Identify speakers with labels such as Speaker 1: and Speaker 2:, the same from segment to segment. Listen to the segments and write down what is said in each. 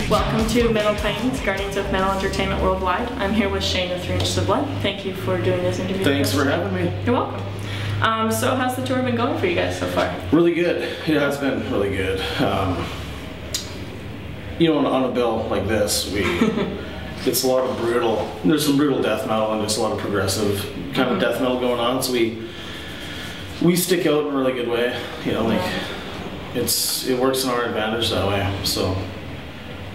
Speaker 1: Welcome to Metal Titans, Guardians of Metal Entertainment Worldwide. I'm here with Shane of 3 Inches of Blood. Thank you for doing this interview.
Speaker 2: Thanks for having me.
Speaker 1: You're welcome. So how's the tour been going for you guys so far?
Speaker 2: Really good. It has been really good. You know, on a bill like this, it's a lot of brutal. There's some brutal death metal and just a lot of progressive kind of death metal going on. So we stick out in a really good way. You know, like it works in our advantage that way. So,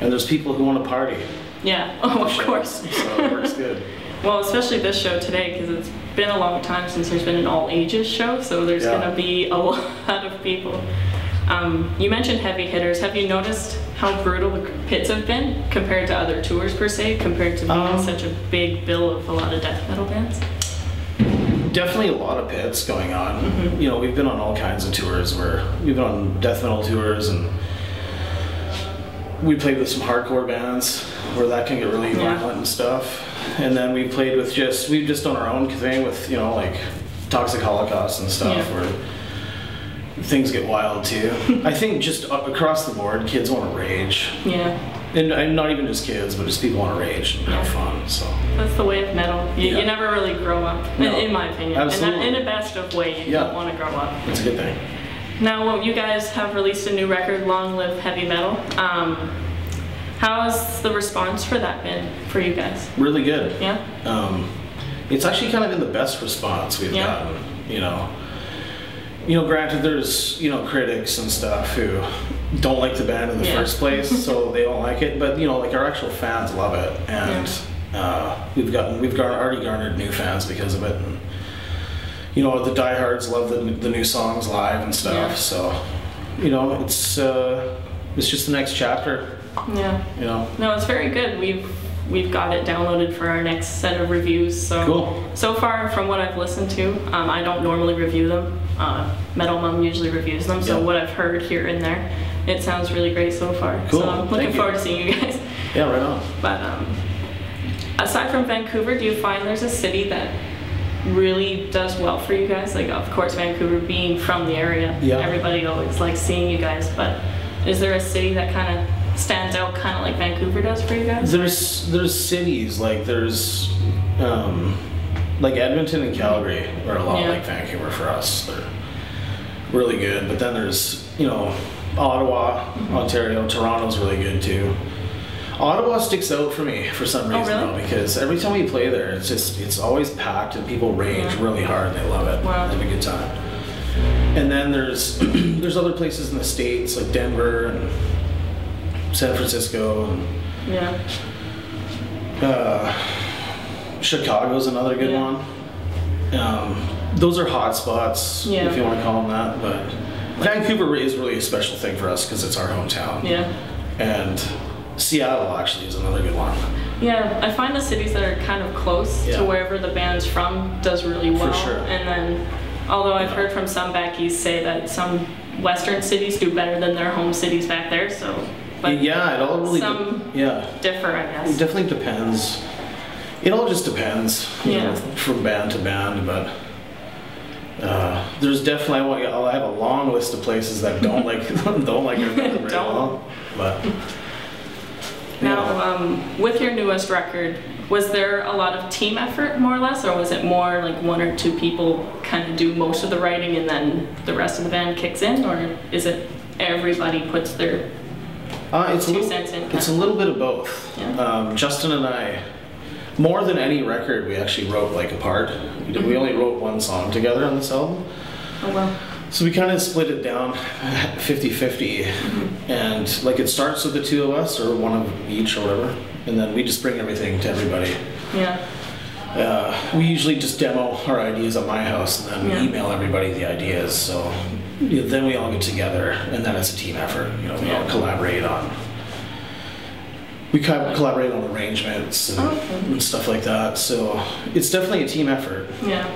Speaker 2: and there's people who want to party.
Speaker 1: Yeah. Oh, of course.
Speaker 2: So it works good.
Speaker 1: Well, especially this show today, because it's been a long time since there's been an all-ages show, so there's going to be a lot of people. You mentioned heavy hitters. Have you noticed how brutal the pits have been compared to other tours, per se, compared to being such a big bill of a lot of death metal bands?
Speaker 2: Definitely a lot of pits going on. You know, we've been on all kinds of tours where we've been on death metal tours, and we played with some hardcore bands where that can get really violent and stuff. And then we've just done our own thing with, you know, like Toxic Holocaust and stuff where things get wild too. I think just across the board, kids want to rage. Yeah. And not even just kids, but just people want to rage and have fun. So
Speaker 1: that's the way of metal. You never really grow up, in my opinion.
Speaker 2: Absolutely.
Speaker 1: In a best of way, you don't want to grow up.
Speaker 2: That's a good thing.
Speaker 1: Now, you guys have released a new record, Long Live Heavy Metal. How has the response for that been for you guys?
Speaker 2: Really good.
Speaker 1: Yeah.
Speaker 2: It's actually kind of been the best response we've gotten. You know, granted, there's critics and stuff who don't like the band in the first place, so they don't like it. But like our actual fans love it, and we've already garnered new fans because of it. And the diehards love the new songs live and stuff. Yeah. So it's just the next chapter.
Speaker 1: Yeah. No, it's very good. We've got it downloaded for our next set of reviews. So
Speaker 2: cool. So
Speaker 1: far, from what I've listened to, I don't normally review them. Metal Mum usually reviews them. So what I've heard here and there, it sounds really great so far.
Speaker 2: Cool.
Speaker 1: So I'm looking forward to seeing you guys.
Speaker 2: Yeah, right on.
Speaker 1: But aside from Vancouver, do you find there's a city that really does well for you guys? Like, of course, Vancouver being from the area, everybody always likes seeing you guys. But is there a city that kind of stands out, kind of like Vancouver does for you guys?
Speaker 2: There's cities like like Edmonton and Calgary are a lot like Vancouver for us. They're really good. But then there's Ottawa, Ontario, Toronto's really good too. Ottawa sticks out for me for some reason though, because every time we play there, it's always packed and people rage really hard and they love it. Wow. They have a good time. And then there's other places in the States like Denver and San Francisco and Chicago's another good one. Those are hot spots, if you want to call them that. But Vancouver is really a special thing for us because it's our hometown. Yeah. And Seattle actually is another good one.
Speaker 1: Yeah, I find the cities that are kind of close to wherever the band's from does really well.
Speaker 2: For sure.
Speaker 1: And then, although I've heard from some backies say that some western cities do better than their home cities back there, so. But
Speaker 2: it all really
Speaker 1: differ, I guess.
Speaker 2: It definitely depends. It all just depends, you know, from band to band. But there's definitely I have a long list of places that don't like our band very well. But
Speaker 1: now, with your newest record, was there a lot of team effort, more or less, or was it more like one or two people kind of do most of the writing and then the rest of the band kicks in, or is it everybody puts their
Speaker 2: it's a little bit of both. Yeah. Justin and I, more than any record, we actually wrote like apart. We only wrote one song together on this album.
Speaker 1: Oh well.
Speaker 2: So we kind of split it down 50-50, and like it starts with the two of us or one of each or whatever, and then we just bring everything to everybody. Yeah. We usually just demo our ideas at my house and then we email everybody the ideas. So then we all get together, and then it's a team effort. We all collaborate on. We collaborate on arrangements and stuff like that. So it's definitely a team effort. Yeah.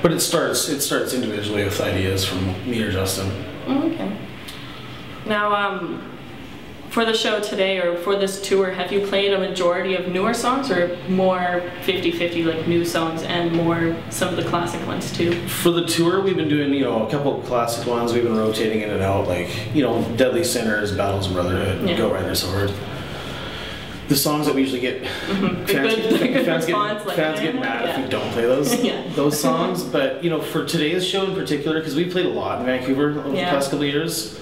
Speaker 2: But it starts individually with ideas from me or Justin.
Speaker 1: Okay. Now, for the show today, or for this tour, have you played a majority of newer songs, or more 50-50, like new songs and more some of the classic ones too?
Speaker 2: For the tour, we've been doing, a couple of classic ones. We've been rotating in and out, like, Deadly Sinners, Battles of Brotherhood, Go Rider Sword. the songs that we usually get, fans get mad if we don't play those songs. But you know, for today's show in particular, because we played a lot in Vancouver over the past couple of years,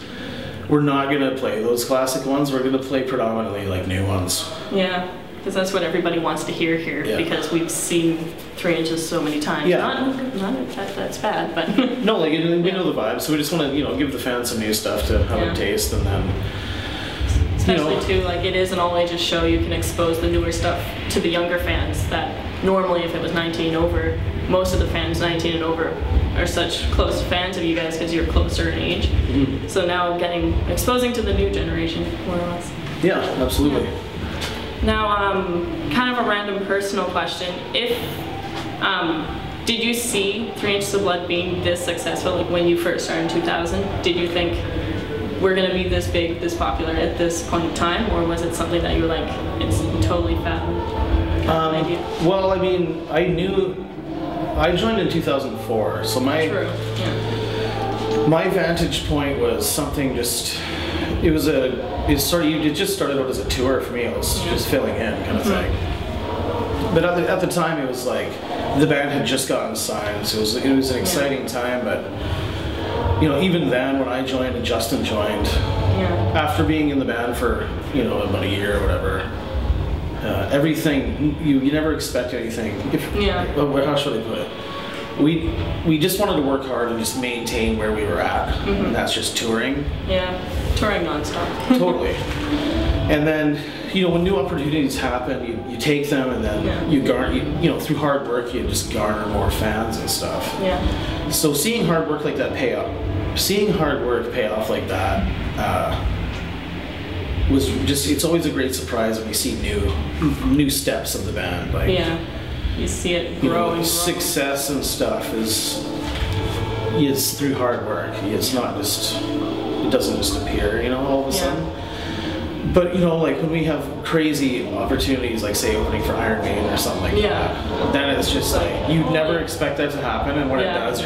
Speaker 2: we're not gonna play those classic ones. We're gonna play predominantly like new ones.
Speaker 1: Yeah, because that's what everybody wants to hear here. Yeah. Because we've seen 3 Inches so many times.
Speaker 2: Yeah.
Speaker 1: Not that's bad, but
Speaker 2: no, like we know the vibe, so we just want to give the fans some new stuff to have a taste, and then.
Speaker 1: Especially too, like it is an all ages show, you can expose the newer stuff to the younger fans that normally if it was 19 over, most of the fans 19 and over are such close fans of you guys because you're closer in age. Mm-hmm. So now exposing to the new generation, more or less.
Speaker 2: Yeah, absolutely.
Speaker 1: Yeah. Now, kind of a random personal question. Did you see 3 Inches of Blood being this successful, like when you first started in 2000? Did you think we're going to be this big, this popular at this point in time, or was it something that you were like, it's totally fathomed?
Speaker 2: Well, I mean, I joined in 2004, so my vantage point was something just, it just started out as a tour for me. It was just filling in kind of thing. But at the time, it was like, the band had just gotten signed, so it was an exciting time, but you know, even then when I joined and Justin joined, after being in the band for, about a year or whatever, everything, you never expect anything. How should I put it? We just wanted to work hard and just maintain where we were at, and that's just touring.
Speaker 1: Yeah, touring nonstop.
Speaker 2: Totally. And then, when new opportunities happen, you take them, and then you garner, through hard work, you just garner more fans and stuff. Yeah. So seeing hard work like that pay off like that, was just, it's always a great surprise when you see new steps of the band. Like,
Speaker 1: you see it grow.
Speaker 2: Success and stuff is through hard work. It's not just, it doesn't just appear, all of a sudden. But like when we have crazy opportunities, like say opening for Iron Maiden or something like that, then it's just like you never expect that to happen, and when it does,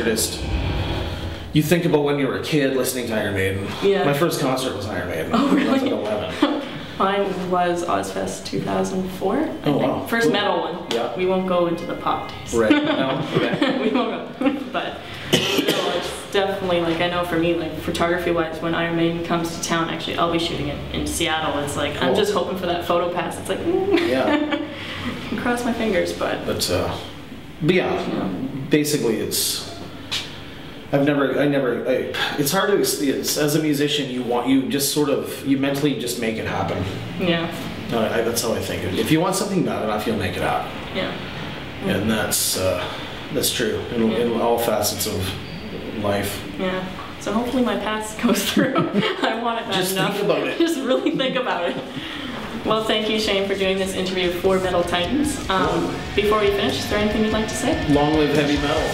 Speaker 2: you think about when you were a kid listening to Iron Maiden. Yeah. My first concert was Iron Maiden.
Speaker 1: Oh, really?
Speaker 2: I was like 11.
Speaker 1: Mine was Ozfest 2004. I think.
Speaker 2: Wow.
Speaker 1: First metal one.
Speaker 2: Yeah.
Speaker 1: We won't go into the pop days.
Speaker 2: Right. No. Okay.
Speaker 1: We won't go. But it's definitely, like, I know for me, like photography-wise, when Iron Maiden comes to town, actually, I'll be shooting it in Seattle. It's like I'm just hoping for that photo pass. It's like cross my fingers, but
Speaker 2: basically it's. It's hard to experience. As a musician, you mentally just make it happen.
Speaker 1: Yeah.
Speaker 2: That's how I think. If you want something bad enough, you'll make it happen.
Speaker 1: Yeah.
Speaker 2: And that's true in all facets of life.
Speaker 1: Yeah. So hopefully my pass goes through. I want it bad
Speaker 2: just
Speaker 1: enough.
Speaker 2: Think about it.
Speaker 1: Just really think about it. Well, thank you, Shane, for doing this interview for Metal Titans. Before we finish, is there anything you'd like to say?
Speaker 2: Long live heavy metal.